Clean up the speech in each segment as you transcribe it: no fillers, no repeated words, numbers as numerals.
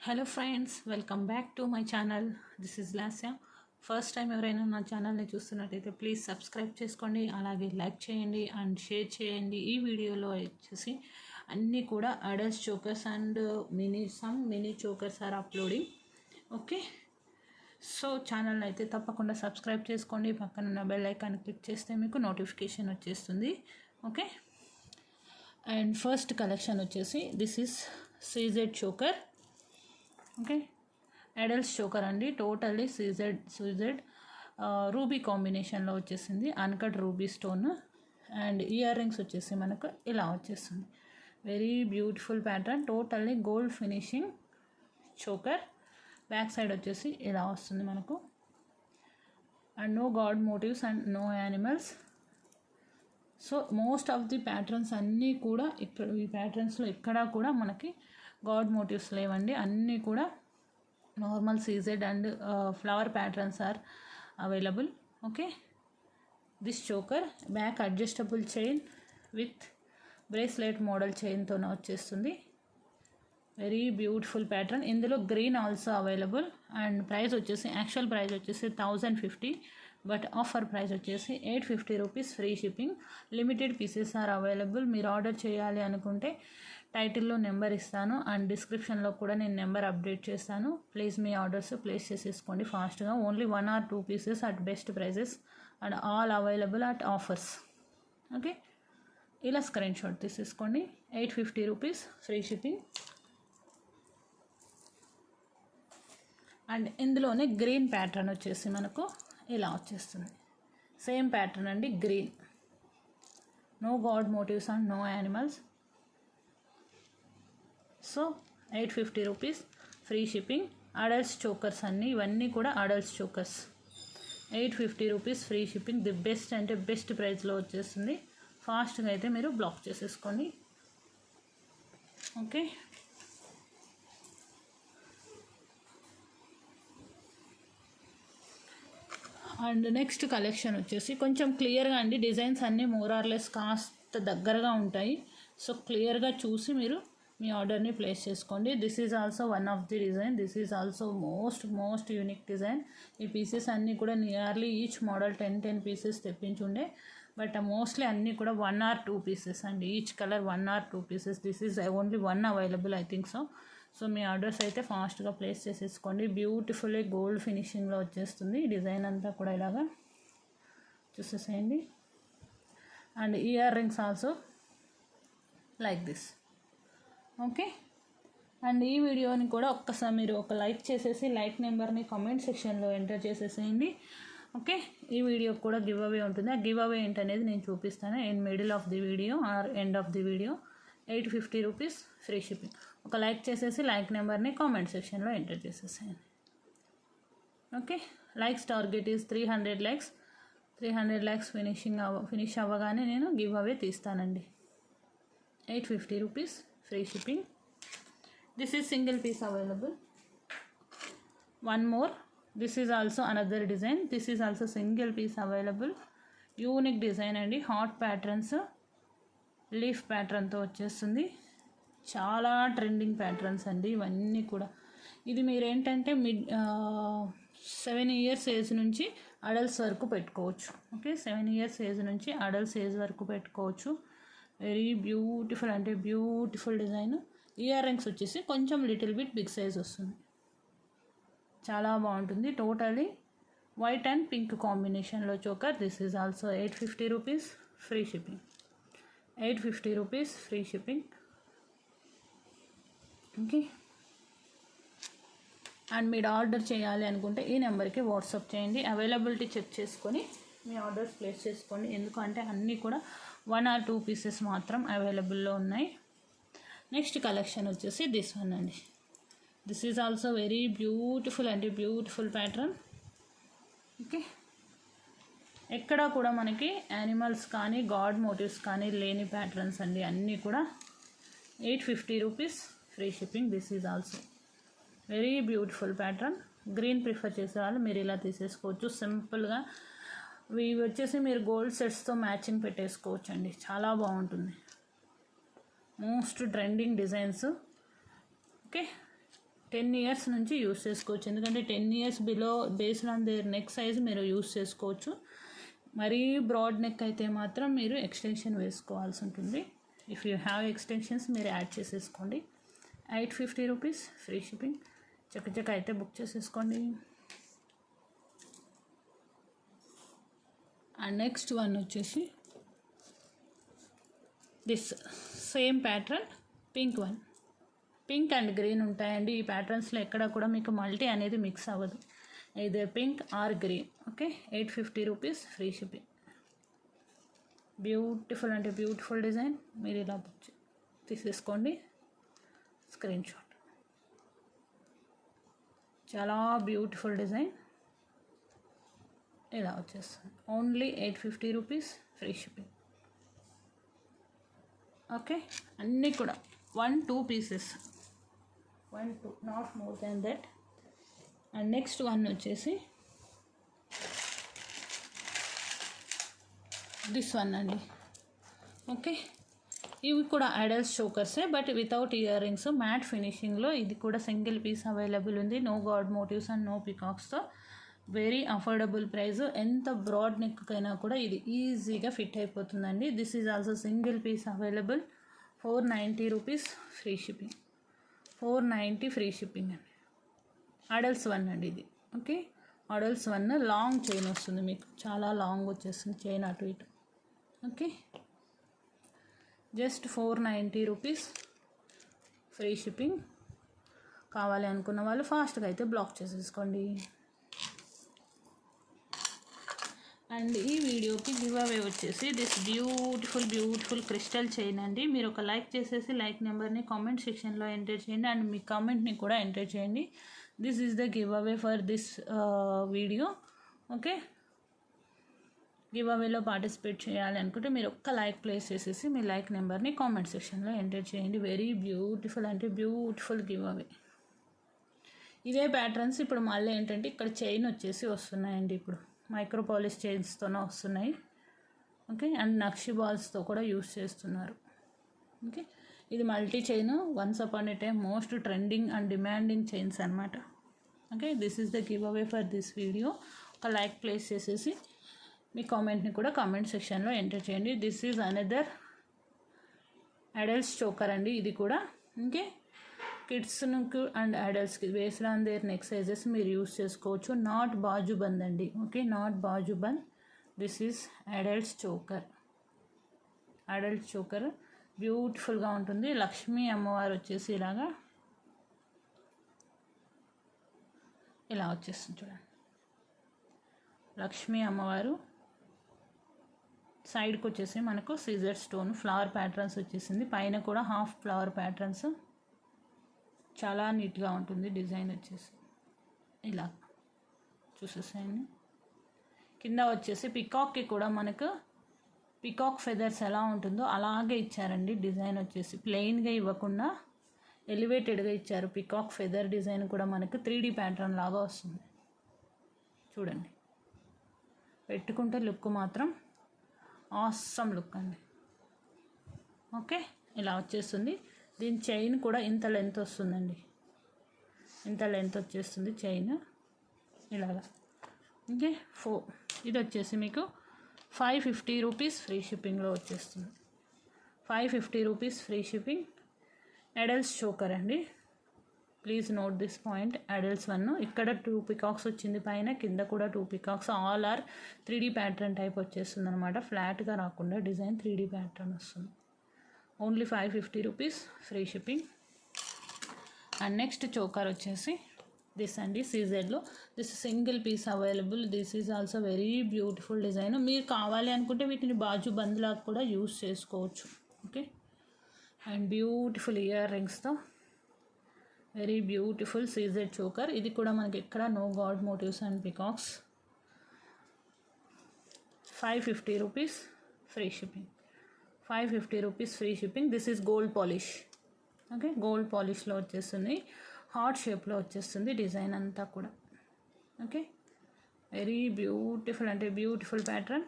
Hello friends, welcome back to my channel. This is Lasya. First time ఎవరైనా నా ఛానల్ని చూస్తున్నట్టయితే ప్లీజ్ సబ్స్క్రైబ్ చేసుకోండి, అలాగే లైక్ చేయండి అండ్ షేర్ చేయండి. ఈ వీడియోలో వచ్చేసి అన్నీ కూడా adults chokers and mini chokers are uploading. Okay, so ఛానల్ని అయితే తప్పకుండా సబ్స్క్రైబ్ చేసుకోండి. పక్కన ఉన్న బెల్ ఐకాన్ క్లిక్ చేస్తే మీకు నోటిఫికేషన్ వచ్చేస్తుంది. ఓకే, అండ్ ఫస్ట్ కలెక్షన్ వచ్చేసి this is CZ choker. Okay, adults choker అండి. టోటల్లీ సీజెడ్ రూబీ కాంబినేషన్లో వచ్చేసింది, uncut ruby stone. And ear rings వచ్చేసి మనకు ఇలా వచ్చేస్తుంది. Very beautiful pattern, totally gold finishing choker. Back side వచ్చేసి ఇలా వస్తుంది మనకు. And no god motifs and no animals. So most of the patterns అన్నీ కూడా ఇక్కడ ఈ ప్యాటర్న్స్లో ఎక్కడా కూడా మనకి గాడ్ మోటివ్స్ లేవండి. అన్నీ కూడా normal CZ and flower patterns are available. Okay, this choker back adjustable chain with bracelet model చైన్తో వచ్చేస్తుంది. Very beautiful pattern. ఇందులో green also available. And price వచ్చేసి యాక్చువల్ ప్రైస్ వచ్చేసి 1050, బట్ ఆఫర్ ప్రైస్ వచ్చేసి 850 rupees, free shipping. Limited pieces are available. మీరు order చేయాలి అనుకుంటే టైటిల్లో నెంబర్ ఇస్తాను అండ్ డిస్క్రిప్షన్లో కూడా నేను నెంబర్ అప్డేట్ చేస్తాను. ప్లీజ్ మీ ఆర్డర్స్ ప్లేస్ చేసేసుకోండి ఫాస్ట్గా. Only 1 or 2 pieces at best prices and all available at offers. Okay, ఇలా స్క్రీన్ షాట్ తీసేసుకోండి. 850 రూపీస్, ఫ్రీ షిప్పింగ్. అండ్ ఇందులోనే గ్రీన్ ప్యాటర్న్ వచ్చేసి మనకు ఇలా వచ్చేస్తుంది. సేమ్ ప్యాటర్న్ అండి, green. No god motifs and no animals. So 850 rupees, free shipping. Adults chokers అన్నీ, ఇవన్నీ కూడా adults chokers. 850 rupees, free shipping. The best అంటే బెస్ట్ ప్రైస్లో వచ్చేస్తుంది. ఫాస్ట్గా అయితే మీరు బ్లాక్ చేసేసుకోండి. ఓకే, అండ్ నెక్స్ట్ కలెక్షన్ వచ్చేసి కొంచెం క్లియర్గా అండి. డిజైన్స్ అన్నీ మోరార్లెస్ కాస్త దగ్గరగా ఉంటాయి. సో క్లియర్గా చూసి మీరు మీ ఆర్డర్ని ప్లేస్ చేసుకోండి. This is also one of the design. This is also most unique design. ఈ పీసెస్ అన్నీ కూడా నియర్లీ ఈచ్ మోడల్ 10 పీసెస్ తెప్పించుండే, బట్ మోస్ట్లీ అన్నీ కూడా 1 or 2 పీసెస్ అండి. Each colour 1 or 2 pieces. This is only 1 available, I think so. So మీ orders అయితే ఫాస్ట్గా ప్లేస్ చేసేసుకోండి. బ్యూటిఫుల్లీ గోల్డ్ ఫినిషింగ్లో వచ్చేస్తుంది. డిజైన్ అంతా కూడా ఇలాగా చూసేసేయండి. And ear rings also like this. Okay, and ఈ వీడియోని కూడా ఒక్కసారి మీరు ఒక లైక్ చేసేసి లైక్ నెంబర్ని కామెంట్ సెక్షన్లో ఎంటర్ చేసేసేయండి. ఓకే, ఈ వీడియో కూడా గివ్ అవే ఉంటుంది. ఆ గివ్ అవే ఏంటనేది నేను చూపిస్తాను in middle of the video or end of the video. 850 rupees, free shipping. ఒక లైక్ చేసేసి లైక్ నెంబర్ని కామెంట్ సెక్షన్లో ఎంటర్ చేసేసేయండి. Okay, likes target is 300 likes. 300 likes finish అవ్వగానే నేను గివ్ అవే తీస్తానండి. 850 rupees, free shipping. This is single piece available. One more. This is also another design. This is also single piece available. Unique design అండి. Heart patterns, leaf ప్యాటర్న్తో వచ్చేస్తుంది. చాలా trending patterns అండి ఇవన్నీ కూడా. ఇది మీరు ఏంటంటే 7 years ఏజ్ నుంచి అడల్ట్స్ వరకు పెట్టుకోవచ్చు. ఓకే, 7 years ఏజ్ నుంచి అడల్ట్స్ ఏజ్ వరకు పెట్టుకోవచ్చు. వెరీ బ్యూటిఫుల్ అంటే బ్యూటిఫుల్ డిజైన్. ఇయర్ రింగ్స్ వచ్చేసి కొంచెం లిటిల్ బిట్ బిగ్ సైజ్ వస్తుంది. చాలా బాగుంటుంది. టోటలీ వైట్ అండ్ పింక్ కాంబినేషన్లో choker. This is also 850 rupees, free shipping. 850 rupees, free shipping. Okay, and మీరు ఆర్డర్ చేయాలి అనుకుంటే ఈ నెంబర్కి వాట్సాప్ చేయండి. అవైలబిలిటీ చెక్ చేసుకొని మీ ఆర్డర్స్ ప్లేస్ చేసుకోండి. ఎందుకంటే అన్నీ కూడా 1 or 2 పీసెస్ మాత్రం అవైలబుల్లో ఉన్నాయి. నెక్స్ట్ కలెక్షన్ వచ్చేసి దిస్ వన్ అండి. This is also very beautiful అంటే బ్యూటిఫుల్ ప్యాటర్న్. ఓకే, ఎక్కడా కూడా మనకి యానిమల్స్ కానీ గాడ్ మోటివ్స్ కానీ లేని ప్యాటర్న్స్ అండి అన్నీ కూడా. 850 rupees, free shipping. This is also very beautiful pattern. Green prefer చేసే వాళ్ళు మీరు ఇలా తీసేసుకోవచ్చు. సింపుల్గా ఇవి వచ్చేసి మీరు గోల్డ్ సెట్స్తో మ్యాచింగ్ పెట్టేసుకోవచ్చు అండి. చాలా బాగుంటుంది. Most trending designs. Okay, 10 years నుంచి యూస్ చేసుకోవచ్చు. ఎందుకంటే 10 years below based on their neck size మీరు యూస్ చేసుకోవచ్చు. మరీ బ్రాడ్ నెక్ అయితే మాత్రం మీరు ఎక్స్టెన్షన్ వేసుకోవాల్సి ఉంటుంది. ఇఫ్ యూ హ్యావ్ ఎక్స్టెన్షన్స్ మీరు యాడ్ చేసేసుకోండి. 850 రూపీస్ ఫ్రీ షిప్పింగ్. చక్కచక్క అయితే బుక్ చేసేసుకోండి. అండ్ నెక్స్ట్ వన్ వచ్చేసి this same pattern, pink one. Pink and green ఉంటాయండి ఈ ప్యాటర్న్స్లో. ఎక్కడ కూడా మీకు మల్టీ అనేది మిక్స్ అవ్వదు, ఇది pink or green. Okay, 850 rupees free shipping. Beautiful అంటే బ్యూటిఫుల్ డిజైన్. మీరు ఇలా బుక్ తీసేసుకోండి, స్క్రీన్ షాట్. చాలా బ్యూటిఫుల్ డిజైన్. ఇలా వచ్చేస్తుంది. Only 850 rupees free shipping. Okay, అన్నీ కూడా 1-2 pieces, 1-2, not more than that. And next one వచ్చేసి దిస్ వన్ అండి. ఓకే, ఇవి కూడా ఐడల్స్ చోకర్సే but without earrings, matte ఫినిషింగ్లో. ఇది కూడా సింగిల్ పీస్ అవైలబుల్ ఉంది, no god motifs and no పికాక్స్తో. Very affordable price. ఎంత బ్రాడ్ నెక్కైనా కూడా ఇది ఈజీగా ఫిట్ అయిపోతుందండి. This is also single piece available. 490 rupees free shipping. 490 free shipping అండి. అడల్ట్స్ వన్ అండి ఇది. Okay, adults one long chain వస్తుంది మీకు, చాలా లాంగ్ వచ్చేస్తుంది చైన్ అటు ఇటు. Okay, just 490 rupees free shipping. కావాలి అనుకున్న వాళ్ళు ఫాస్ట్గా అయితే బ్లాక్ చేసేసుకోండి. అండ్ ఈ వీడియోకి గివ్ అవే వచ్చేసి దిస్ బ్యూటిఫుల్ క్రిస్టల్ చైన్ అండి. మీరు ఒక లైక్ చేసేసి లైక్ నెంబర్ని కామెంట్ సెక్షన్లో ఎంటర్ చేయండి అండ్ మీ కామెంట్ని కూడా ఎంటర్ చేయండి. This is the giveaway for this video. Okay, గివ్ అవేలో పార్టిసిపేట్ చేయాలి అనుకుంటే మీరు ఒక్క లైక్ ప్లేస్ చేసేసి మీ లైక్ నెంబర్ని కామెంట్ సెక్షన్లో ఎంటర్ చేయండి. వెరీ బ్యూటిఫుల్ అంటే బ్యూటిఫుల్ గివ్ అవే. ఇవే ప్యాటర్న్స్ ఇప్పుడు మళ్ళీ ఏంటంటే ఇక్కడ చైన్ వచ్చేసి వస్తున్నాయండి. ఇప్పుడు మైక్రో పాలిష్ చైన్స్తోనే వస్తున్నాయి. ఓకే, అండ్ నక్షి బాల్స్తో కూడా యూస్ చేస్తున్నారు. ఓకే, ఇది multi chain, once upon a time most trending and demanding chains అనమాట. Okay, this is the giveaway for this video. ఒక లైక్ ప్లేస్ చేసేసి మీ కామెంట్ని కూడా కామెంట్ సెక్షన్లో ఎంటర్ చేయండి. This is another adults choker అండి ఇది కూడా. ఓకే, కిడ్స్కి అండ్ అడల్ట్స్కి based on their neck sizes మీరు యూస్ చేసుకోవచ్చు. నాట్ బాజుబంద్ అండి. Okay, not bajuband. This is adults choker. Adult choker బ్యూటిఫుల్గా ఉంటుంది. లక్ష్మీ అమ్మవారు వచ్చేసి ఇలా వచ్చేస్తుంది చూడండి. లక్ష్మీ అమ్మవారు సైడ్కి వచ్చేసి మనకు సిజర్ స్టోన్ ఫ్లవర్ ప్యాటర్న్స్ వచ్చేసింది. పైన కూడా హాఫ్ ఫ్లవర్ ప్యాటర్న్స్. చాలా నీట్గా ఉంటుంది డిజైన్ వచ్చేసి. ఇలా చూసేసాయండి. కింద వచ్చేసి పికాక్కి కూడా మనకు పికాక్ ఫెదర్స్ ఎలా ఉంటుందో అలాగే ఇచ్చారండి. డిజైన్ వచ్చేసి ప్లెయిన్గా ఇవ్వకుండా ఎలివేటెడ్గా ఇచ్చారు. పికాక్ ఫెదర్ డిజైన్ కూడా మనకు 3D ప్యాటర్న్ లాగా వస్తుంది చూడండి. పెట్టుకుంటే లుక్ మాత్రం ఆసమ్ లుక్ అండి. ఓకే, ఇలా వచ్చేస్తుంది. దీని చైన్ కూడా ఇంత లెంత్ వస్తుందండి, ఇంత లెంత్ వచ్చేస్తుంది చైన్ ఇలాగా. ఓకే, ఇది వచ్చేసి మీకు 550 రూపీస్ ఫ్రీ షిప్పింగ్లో వచ్చేస్తుంది. 550 rupees free shipping. Adults choker అండి. Please note this point. Adults one. ఇక్కడ 2 పికాక్స్ వచ్చింది పైన, కింద కూడా 2 peacocks. All are 3D pattern type వచ్చేస్తుంది అనమాట. ఫ్లాట్గా రాకుండా డిజైన్ 3D ప్యాటర్న్ వస్తుంది. Only 550 rupees free shipping. And next choker వచ్చేసి దిస్ అండి, సీజెడ్లో. This single piece available. This is also very beautiful design. మీరు కావాలి అనుకుంటే వీటిని బాజు బంద్లాగా కూడా యూస్ చేసుకోవచ్చు. ఓకే, అండ్ బ్యూటిఫుల్ ఇయర్ రింగ్స్తో వెరీ బ్యూటిఫుల్ సీజెడ్ చోకర్. ఇది కూడా మనకి ఎక్కడ no god motifs and peacocks. 550 rupees free shipping. 550 rupees free shipping. This is gold polish. Okay, gold పాలిష్లో వచ్చేస్తుంది. హార్ట్ షేప్లో వచ్చేస్తుంది డిజైన్ అంతా కూడా. ఓకే, వెరీ బ్యూటిఫుల్ అంటే బ్యూటిఫుల్ ప్యాటర్న్.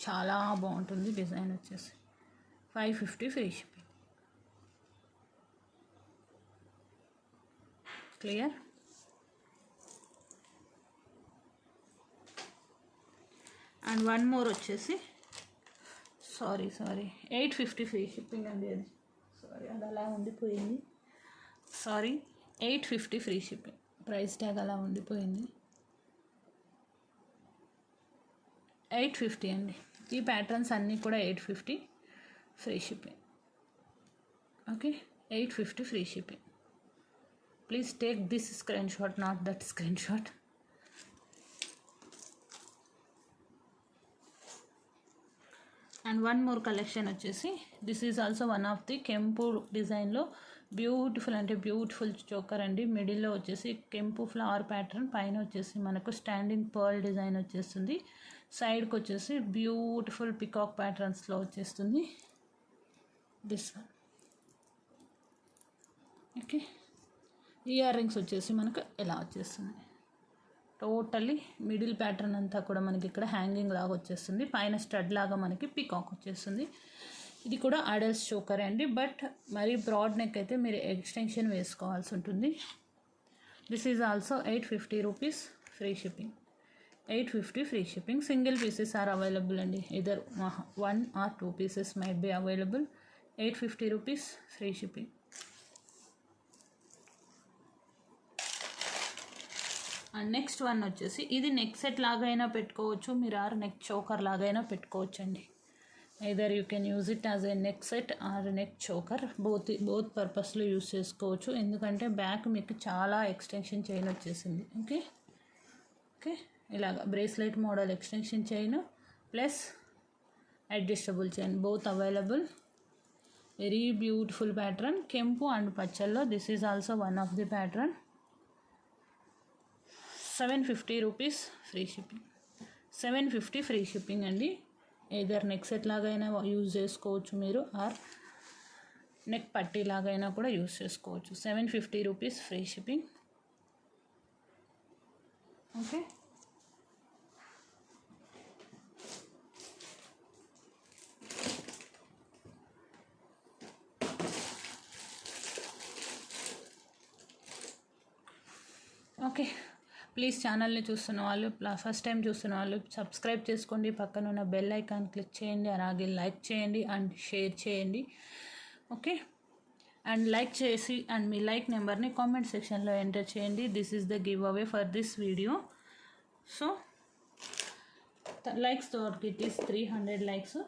చాలా బాగుంటుంది డిజైన్ వచ్చేసి. 550 ఫ్రీ shipping. Clear. And one more వచ్చేసి సారీ 850 ఫ్రీ షిప్పింగ్ అండి. అది సారీ అది అలా ఉండిపోయింది. 850 ఫ్రీ షిప్పింగ్, ప్రైస్ ట్యాగ్ అలా ఉండిపోయింది. 850 అండి. ఈ ప్యాటర్న్స్ అన్నీ కూడా 850 free shipping. Okay, 850 free shipping. Please take this screenshot, not that screenshot. And one more collection వచ్చేసి this is also one of the కెంపు డిజైన్లో బ్యూటిఫుల్ అంటే బ్యూటిఫుల్ చోకర్ అండి. మిడిల్లో వచ్చేసి కెంపు ఫ్లవర్ ప్యాటర్న్, పైన వచ్చేసి మనకు స్టాండింగ్ పర్ల్ డిజైన్ వచ్చేస్తుంది. సైడ్కి వచ్చేసి బ్యూటిఫుల్ పికాక్ ప్యాటర్న్స్లో వచ్చేస్తుంది this one. Okay, year rings వచ్చేసి మనకు ఎలా వచ్చేస్తుంది, టోటల్లీ మిడిల్ ప్యాటర్న్ అంతా కూడా మనకి ఇక్కడ హ్యాంగింగ్ లాగా వచ్చేస్తుంది. పైన స్టడ్ లాగా మనకి పికాక్ వచ్చేస్తుంది. ఇది కూడా అడల్ట్స్ చోకరే అండి, బట్ మరీ బ్రాడ్ నెక్ అయితే మీరు ఎక్స్టెన్షన్ వేసుకోవాల్సి ఉంటుంది. This is also 850 rupees free shipping. 850 free shipping. Single pieces are available అండి, either 1 or 2 pieces might be available. 850 rupees free shipping. And next one వచ్చేసి ఇది నెక్ సెట్ లాగైనా పెట్టుకోవచ్చు మీరు, ఆర్ నెక్ చోకర్ లాగైనా పెట్టుకోవచ్చు అండి. Either you can use it as a neck set or neck choker, both పర్పస్లో use చేసుకోవచ్చు. ఎందుకంటే బ్యాక్ మీకు చాలా ఎక్స్టెన్షన్ చైన్ వచ్చేసింది. ఓకే, ఇలాగ bracelet model extension chain plus adjustable chain, both available. Very beautiful pattern, కెంపు అండ్ పచ్చల్లో. This is also one of the pattern. 750 rupees free shipping. 750 free shipping అండి. ఏదర్ నెక్ సెట్ లాగైనా use చేసుకోవచ్చు మీరు, are neck పట్టీ లాగైనా కూడా use చేసుకోవచ్చు. 750 rupees free shipping. Okay, okay. Please ఛానల్ని చూస్తున్న వాళ్ళు, ఫస్ట్ టైం చూస్తున్న వాళ్ళు సబ్స్క్రైబ్ చేసుకోండి, పక్కన ఉన్న బెల్ ఐకాన్ క్లిక్ చేయండి, అలాగే లైక్ చేయండి అండ్ షేర్ చేయండి. ఓకే, అండ్ లైక్ చేసి అండ్ మీ లైక్ నెంబర్ని కామెంట్ సెక్షన్లో ఎంటర్ చేయండి. This is the giveaway for this video. So likes target is 300 likes.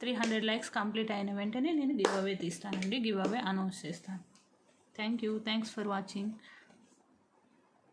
300 likes complete అయిన వెంటనే నేను గివ్ అవే తీస్తానండి, గివ్ అవే అనౌన్స్ చేస్తాను. Thank you, thanks for watching.